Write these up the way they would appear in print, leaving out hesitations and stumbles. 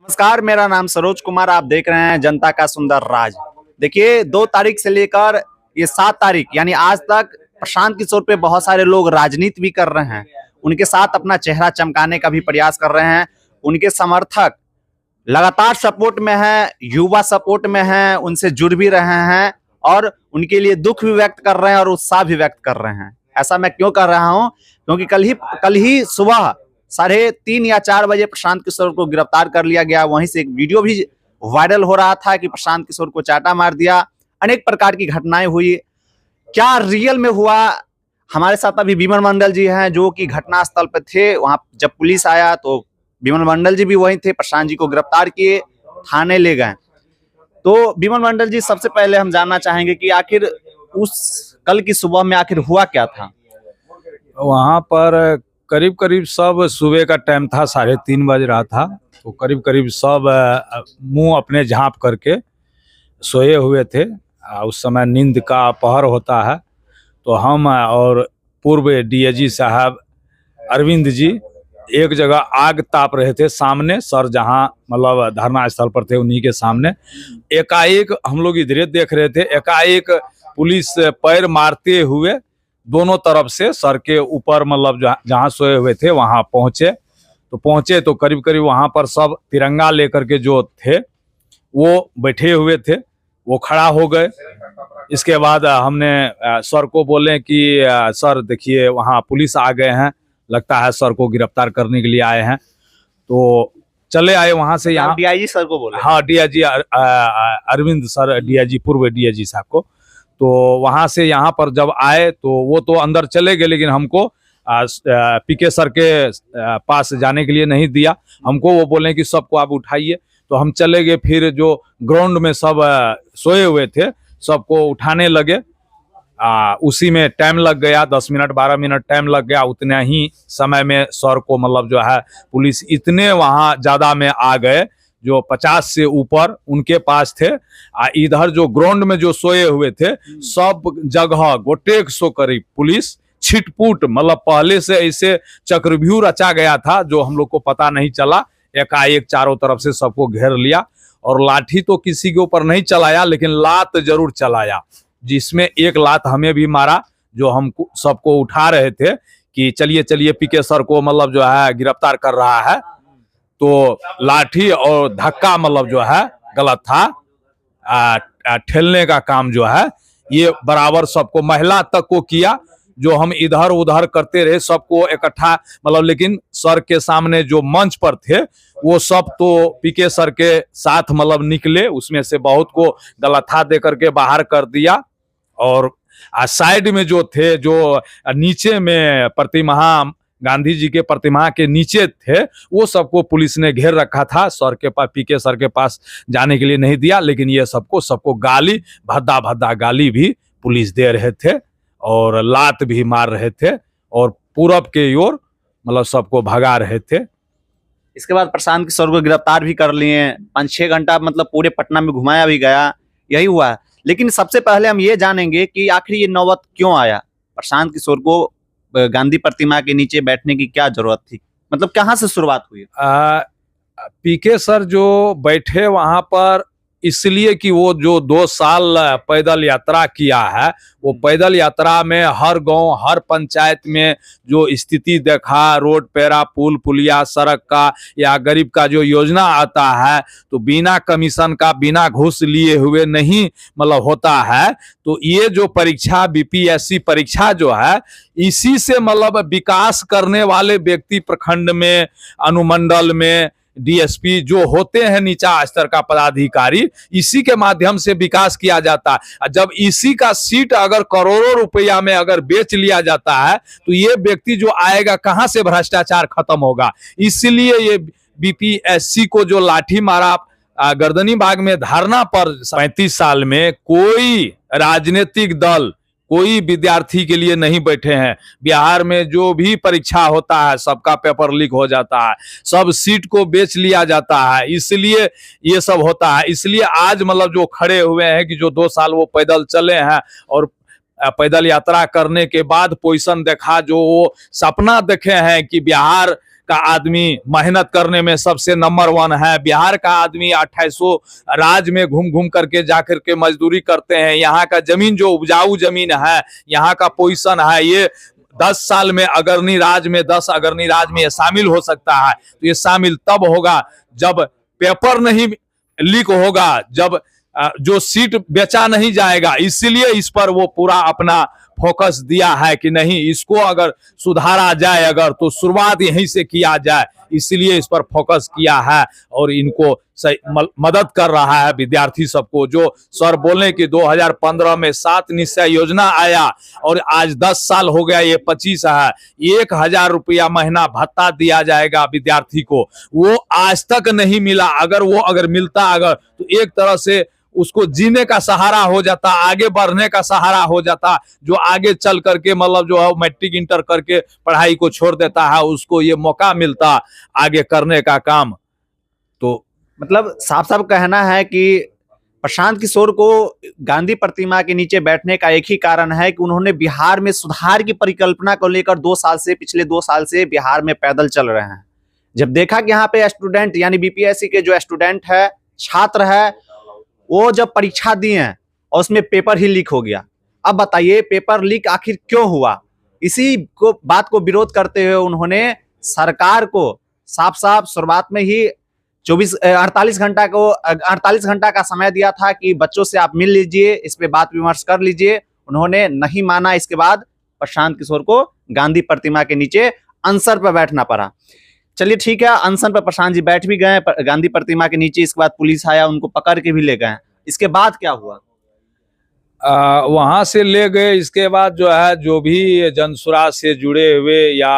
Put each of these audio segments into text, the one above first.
नमस्कार, मेरा नाम सरोज कुमार। आप देख रहे हैं जनता का सुंदर राज। देखिए, 2 तारीख से लेकर ये 7 तारीख यानी आज तक प्रशांत किशोर पे बहुत सारे लोग राजनीति भी कर रहे हैं। उनके साथ अपना चेहरा चमकाने का भी प्रयास कर रहे हैं। उनके समर्थक लगातार सपोर्ट में हैं, युवा सपोर्ट में हैं, उनसे जुड़ भी रहे हैं और उनके लिए दुख भी व्यक्त कर रहे हैं और उत्साह भी व्यक्त कर रहे हैं। ऐसा मैं क्यों कर रहा हूं? क्योंकि कल ही सुबह 3:30 या 4 बजे प्रशांत किशोर को गिरफ्तार कर लिया गया। वहीं से एक वीडियो भी वायरल हो रहा था कि प्रशांत किशोर को चाटा मार दिया। अनेक प्रकार की घटनाएं हुई। क्या रियल में हुआ? हमारे साथ अभी विमल मंडल जी हैं जो कि घटनास्थल पर थे। वहां जब पुलिस आया तो विमल मंडल जी भी वहीं थे। प्रशांत जी को गिरफ्तार किए, थाने ले गए। तो विमल मंडल जी, सबसे पहले हम जानना चाहेंगे कि आखिर उस कल की सुबह में आखिर हुआ क्या था? वहाँ पर करीब करीब सब सुबह का टाइम था, 3:30 बज रहा था। तो करीब करीब सब मुंह अपने झांप करके सोए हुए थे। उस समय नींद का पहर होता है। तो हम और पूर्व डीआईजी साहब अरविंद जी एक जगह आग ताप रहे थे सामने, सर जहाँ मतलब धरना स्थल पर थे उन्हीं के सामने। एकाएक हम लोग इधर देख रहे थे, एकाएक पुलिस पैर मारते हुए दोनों तरफ से सर के ऊपर मतलब जहाँ सोए हुए थे वहाँ पहुँचे तो करीब करीब वहाँ पर सब तिरंगा लेकर के जो थे वो बैठे हुए थे, वो खड़ा हो गए। इसके बाद हमने सर को बोले कि सर देखिए वहाँ पुलिस आ गए हैं, लगता है सर को गिरफ्तार करने के लिए आए हैं। तो चले आए वहाँ से यहाँ। डीआईजी सर को बोले? हाँ, डीआईजी अरविंद सर, डीआईजी पूर्व डीआईजी साहब को। तो वहां से यहाँ पर जब आए तो वो तो अंदर चले गए, लेकिन हमको पीके सर के पास जाने के लिए नहीं दिया। हमको वो बोले कि सबको आप उठाइए। तो हम चले गए। फिर जो ग्राउंड में सब सोए हुए थे सबको उठाने लगे। उसी में टाइम लग गया, 10 मिनट 12 मिनट टाइम लग गया। उतना ही समय में सर को मतलब जो है पुलिस इतने वहाँ ज्यादा में आ गए जो 50 से ऊपर उनके पास थे। इधर जो ग्राउंड में जो सोए हुए थे सब जगह गोटेक सो करीब पुलिस छिटपुट, मतलब पहले से ऐसे चक्रव्यूह रचा गया था जो हम लोग को पता नहीं चला। एकाएक चारों तरफ से सबको घेर लिया और लाठी तो किसी के ऊपर नहीं चलाया, लेकिन लात जरूर चलाया, जिसमें एक लात हमें भी मारा जो हम सबको उठा रहे थे कि चलिए चलिए पीके सर को मतलब जो है गिरफ्तार कर रहा है। तो लाठी और धक्का मतलब जो है गलत था। ठेलने का काम जो है ये बराबर सबको, महिला तक को किया। जो हम इधर उधर करते रहे सबको इकट्ठा मतलब, लेकिन सर के सामने जो मंच पर थे वो सब तो पीके सर के साथ मतलब निकले। उसमें से बहुत को गलथा दे करके बाहर कर दिया। और साइड में जो थे, जो नीचे में प्रतिमा, गांधी जी के प्रतिमा के नीचे थे, वो सबको पुलिस ने घेर रखा था। सर के पास, पीके सर के पास जाने के लिए नहीं दिया। लेकिन ये सबको गाली, भद्दा भद्दा गाली भी पुलिस दे रहे थे और लात भी मार रहे थे और पूरब के ओर मतलब सबको भगा रहे थे। इसके बाद प्रशांत किशोर को गिरफ्तार भी कर लिए। 5-6 घंटा मतलब पूरे पटना में घुमाया भी गया। यही हुआ। लेकिन सबसे पहले हम ये जानेंगे कि आखिर ये नौबत क्यों आया? प्रशांत किशोर को गांधी प्रतिमा के नीचे बैठने की क्या जरूरत थी? मतलब कहाँ से शुरुआत हुई? पीके सर जो बैठे वहां पर इसलिए कि वो जो 2 साल पैदल यात्रा किया है, वो पैदल यात्रा में हर गांव हर पंचायत में जो स्थिति देखा, रोड पेरा, पुल पुलिया, सड़क का या गरीब का जो योजना आता है तो बिना कमीशन का, बिना घूस लिए हुए नहीं मतलब होता है। तो ये जो परीक्षा बीपीएससी परीक्षा जो है, इसी से मतलब विकास करने वाले व्यक्ति प्रखंड में, अनुमंडल में डीएसपी जो होते हैं नीचा स्तर का पदाधिकारी, इसी के माध्यम से विकास किया जाता है। जब इसी का सीट अगर करोड़ों रुपया में अगर बेच लिया जाता है तो ये व्यक्ति जो आएगा कहां से भ्रष्टाचार खत्म होगा? इसलिए ये बीपीएससी को जो लाठी मारा गर्दनी बाग में धरना पर, 35 साल में कोई राजनीतिक दल, कोई विद्यार्थी के लिए नहीं बैठे हैं। बिहार में जो भी परीक्षा होता है सबका पेपर लीक हो जाता है, सब सीट को बेच लिया जाता है, इसलिए ये सब होता है। इसलिए आज मतलब जो खड़े हुए हैं कि जो 2 साल वो पैदल चले हैं और पैदल यात्रा करने के बाद पोजीशन देखा, जो वो सपना देखे हैं कि बिहार का आदमी मेहनत करने में सबसे नंबर 1 है। बिहार का आदमी 2800 राज्य में घूम घूम करके जाकर के मजदूरी करते हैं। यहाँ का जमीन जो उपजाऊ जमीन है, यहाँ का पोजीशन है, ये 10 साल में अग्रणी राज्य में 10 अग्रणी राज्य में ये शामिल हो सकता है। तो ये शामिल तब होगा जब पेपर नहीं लीक होगा, जब जो सीट बेचा नहीं जाएगा। इसलिए इस पर वो पूरा अपना फोकस दिया है कि नहीं, इसको अगर सुधारा जाए अगर तो शुरुआत यहीं से किया जाए, इसलिए इस पर फोकस किया है और इनको मदद कर रहा है विद्यार्थी सबको। जो सर बोले कि 2015 में 7 निश्चय योजना आया और आज 10 साल हो गया, ये 25 है, 1000 रुपया महीना भत्ता दिया जाएगा विद्यार्थी को, वो आज तक नहीं मिला। अगर मिलता अगर तो एक तरह से उसको जीने का सहारा हो जाता, आगे बढ़ने का सहारा हो जाता। जो आगे चल करके मतलब जो है मैट्रिक इंटर करके पढ़ाई को छोड़ देता है, उसको ये मौका मिलता आगे करने का काम। तो मतलब साफ साफ कहना है कि प्रशांत किशोर को गांधी प्रतिमा के नीचे बैठने का एक ही कारण है कि उन्होंने बिहार में सुधार की परिकल्पना को लेकर पिछले 2 साल से बिहार में पैदल चल रहे हैं। जब देखा कि यहाँ पे स्टूडेंट यानी बीपीएससी के जो स्टूडेंट है, छात्र है, वो जब परीक्षा दिए हैं और उसमें पेपर ही लीक हो गया। अब बताइए पेपर लीक आखिर क्यों हुआ? इसी बात को विरोध करते हुए उन्होंने सरकार को साफ साफ शुरुआत में ही 48 घंटा का समय दिया था कि बच्चों से आप मिल लीजिए, इस पे बात विमर्श कर लीजिए। उन्होंने नहीं माना। इसके बाद प्रशांत किशोर को गांधी प्रतिमा के नीचे अनशन पर बैठना पड़ा। चलिए ठीक है, अनशन पर प्रशांत जी बैठ भी गए गांधी प्रतिमा के नीचे। इसके बाद पुलिस आया, उनको पकड़ के भी ले गए। इसके बाद क्या हुआ? वहां से ले गए। इसके बाद जो है जो भी जनसुराज से जुड़े हुए या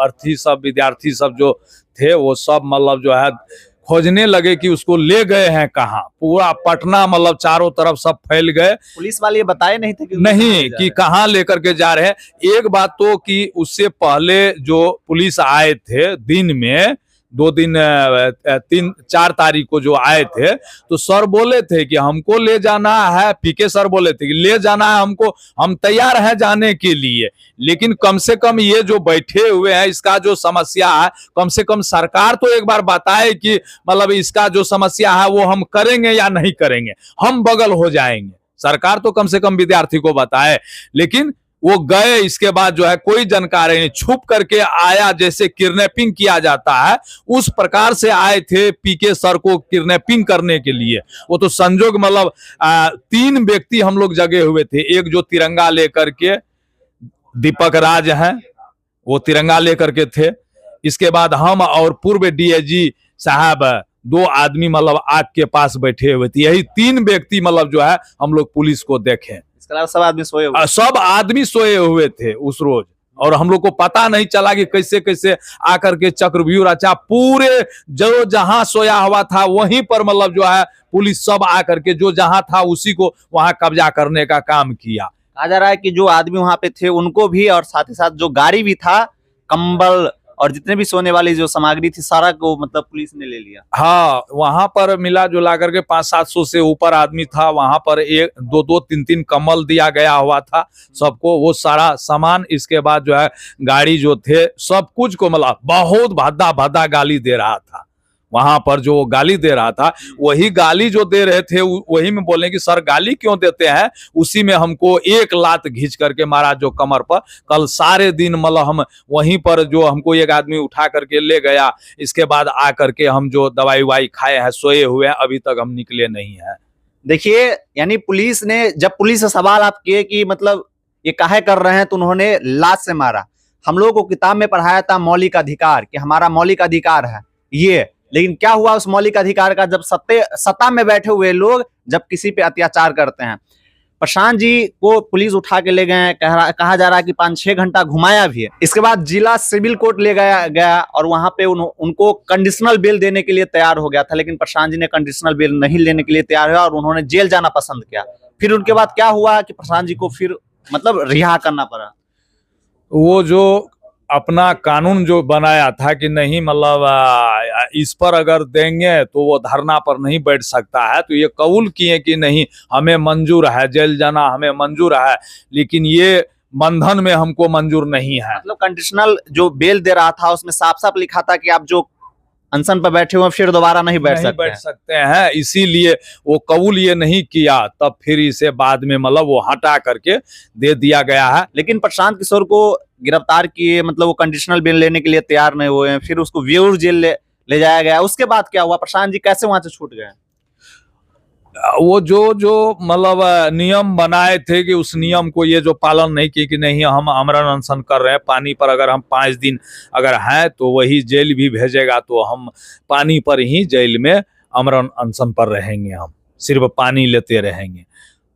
अर्थी सब विद्यार्थी सब जो थे वो सब मतलब जो है खोजने लगे कि उसको ले गए हैं कहाँ। पूरा पटना मतलब चारों तरफ सब फैल गए। पुलिस वाले ये बताए नहीं थे कि नहीं कि कहाँ लेकर के जा रहे हैं। एक बात तो कि उससे पहले जो पुलिस आए थे दिन में 2 दिन 3-4 तारीख को जो आए थे, तो सर बोले थे कि हमको ले जाना है। पीके सर बोले थे कि ले जाना है हमको, हम तैयार हैं जाने के लिए, लेकिन कम से कम ये जो बैठे हुए हैं इसका जो समस्या है, कम से कम सरकार तो एक बार बताए कि मतलब इसका जो समस्या है वो हम करेंगे या नहीं करेंगे, हम बगल हो जाएंगे। सरकार तो कम से कम विद्यार्थी को बताए। लेकिन वो गए, इसके बाद जो है कोई जानकारी नहीं, छुप करके आया। जैसे किडनैपिंग किया जाता है उस प्रकार से आए थे पीके सर को किडनैपिंग करने के लिए। वो तो संजोग मतलब 3 व्यक्ति हम लोग जगे हुए थे। एक जो तिरंगा लेकर के, दीपक राज हैं, वो तिरंगा लेकर के थे। इसके बाद हम और पूर्व डीआईजी साहब 2 आदमी मतलब आग के पास बैठे हुए थे। यही 3 व्यक्ति मतलब जो है हम लोग पुलिस को देखे। इसके अलावा सब आदमी सोए हुए थे उस रोज, और हम लोग को पता नहीं चला कि कैसे कैसे आकर के चक्रव्यूह रचा। पूरे जो जहां सोया हुआ था वहीं पर मतलब जो है पुलिस सब आकर के जो जहां था उसी को वहां कब्जा करने का काम किया। कहा जा रहा है कि जो आदमी वहां पे थे उनको भी, और साथ ही साथ जो गाड़ी भी था, कंबल और जितने भी सोने वाली जो सामग्री थी, सारा को मतलब पुलिस ने ले लिया। हाँ, वहां पर मिला जुला करके 500-700 से ऊपर आदमी था। वहां पर 1-2 3-3 कम्बल दिया गया हुआ था सबको, वो सारा सामान। इसके बाद जो है गाड़ी जो थे सब कुछ को मतलब बहुत भद्दा गाली दे रहा था। वहां पर जो गाली दे रहा था, वही गाली जो दे रहे थे वही में बोले कि सर गाली क्यों देते हैं। उसी में हमको 1 लात घींच करके मारा जो कमर पर। कल सारे दिन मतलब हम वहीं पर जो हमको एक आदमी उठा करके ले गया। इसके बाद आ करके हम जो दवाई वाई खाए हैं, सोए हुए हैं, अभी तक हम निकले नहीं है। देखिए, यानी पुलिस ने, जब पुलिस से सवाल आप किए कि मतलब ये काहे कर रहे हैं, तो उन्होंने लात से मारा। हम लोगों को किताब में पढ़ाया था मौलिक अधिकार, कि हमारा मौलिक अधिकार है ये। लेकिन क्या हुआ उस मौलिक अधिकार का, जब सत्ता में बैठे हुए लोग जब किसी पे अत्याचार करते हैं। प्रशांत जी को पुलिस उठा के ले गए, कहा जा रहा है कि 5-6 घंटा घुमाया भी है। इसके बाद जिला सिविल कोर्ट ले गया और वहां पे उनको कंडीशनल बेल देने के लिए तैयार हो गया था। लेकिन प्रशांत जी ने कंडीशनल बेल नहीं लेने के लिए तैयार हुआ और उन्होंने जेल जाना पसंद किया। फिर उनके बाद क्या हुआ कि प्रशांत जी को फिर मतलब रिहा करना पड़ा। वो जो अपना कानून जो बनाया था कि नहीं मतलब इस पर अगर देंगे तो वो धरना पर नहीं बैठ सकता है, तो ये कबूल किए कि नहीं हमें मंजूर है जेल जाना, हमें मंजूर है। लेकिन ये बंधन में हमको मंजूर नहीं है। मतलब कंडीशनल जो बेल दे रहा था उसमें साफ साफ लिखा था कि आप जो अनशन पर बैठे हुए हैं फिर दोबारा नहीं बैठ सकते हैं, इसीलिए वो कबूल ये नहीं किया, तब फिर इसे बाद में मतलब वो हटा करके दे दिया गया है। लेकिन प्रशांत किशोर को गिरफ्तार किए, मतलब वो कंडीशनल बेल लेने के लिए तैयार नहीं हुए, फिर उसको व्यूर जेल ले जाया गया। उसके बाद क्या हुआ? प्रशांत जी कैसे वहां से छूट गए? वो जो मतलब नियम बनाए थे कि उस नियम को ये जो पालन नहीं किए कि नहीं हम आमरण अनशन कर रहे हैं, पानी पर अगर हम 5 दिन अगर हैं तो वही जेल भी भेजेगा, तो हम पानी पर ही जेल में आमरण अनशन पर रहेंगे, हम सिर्फ पानी लेते रहेंगे।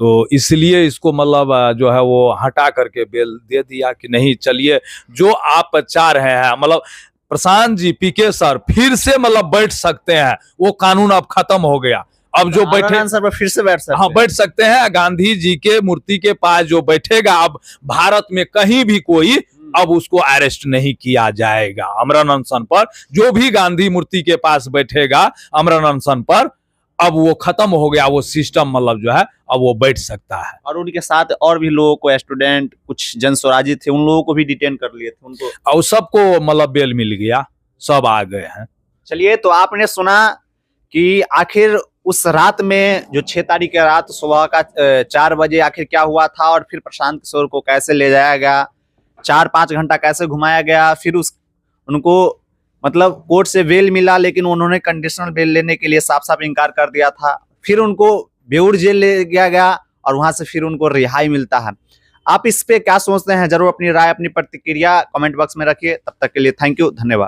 तो इसलिए इसको मतलब जो है वो हटा करके बेल दे दिया कि नहीं चलिए जो आप चाह रहे हैं, मतलब प्रशांत जी पीके सर फिर से मतलब बैठ सकते हैं, वो कानून अब खत्म हो गया। अब जो बैठे आंसर पर फिर से बैठ सकते हाँ बैठ सकते हैं। गांधी जी के मूर्ति के पास जो बैठेगा, अब भारत में कहीं भी कोई अब उसको अरेस्ट नहीं किया जाएगा। आमरण अनशन पर जो भी गांधी मूर्ति के पास बैठेगा आमरण अनशन पर, अब वो खत्म हो गया वो सिस्टम, मतलब जो है अब वो बैठ सकता है। और उनके साथ और भी लोगों को, स्टूडेंट, कुछ जन स्वराजी थे, उन लोगों को भी डिटेन कर लिए थे उनको, और सबको मतलब बेल मिल गया, सब आ गए हैं। चलिए, तो आपने सुना कि आखिर उस रात में जो 6 तारीख की रात सुबह का 4 बजे आखिर क्या हुआ था, और फिर प्रशांत किशोर को कैसे ले जाया गया, 4-5 घंटा कैसे घुमाया गया, फिर उनको मतलब कोर्ट से बेल मिला, लेकिन उन्होंने कंडीशनल बेल लेने के लिए साफ साफ इनकार कर दिया था। फिर उनको बेऊर जेल ले गया और वहां से फिर उनको रिहाई मिलता है। आप इस पे क्या सोचते हैं? जरूर अपनी राय, अपनी प्रतिक्रिया कमेंट बॉक्स में रखिए। तब तक के लिए थैंक यू, धन्यवाद।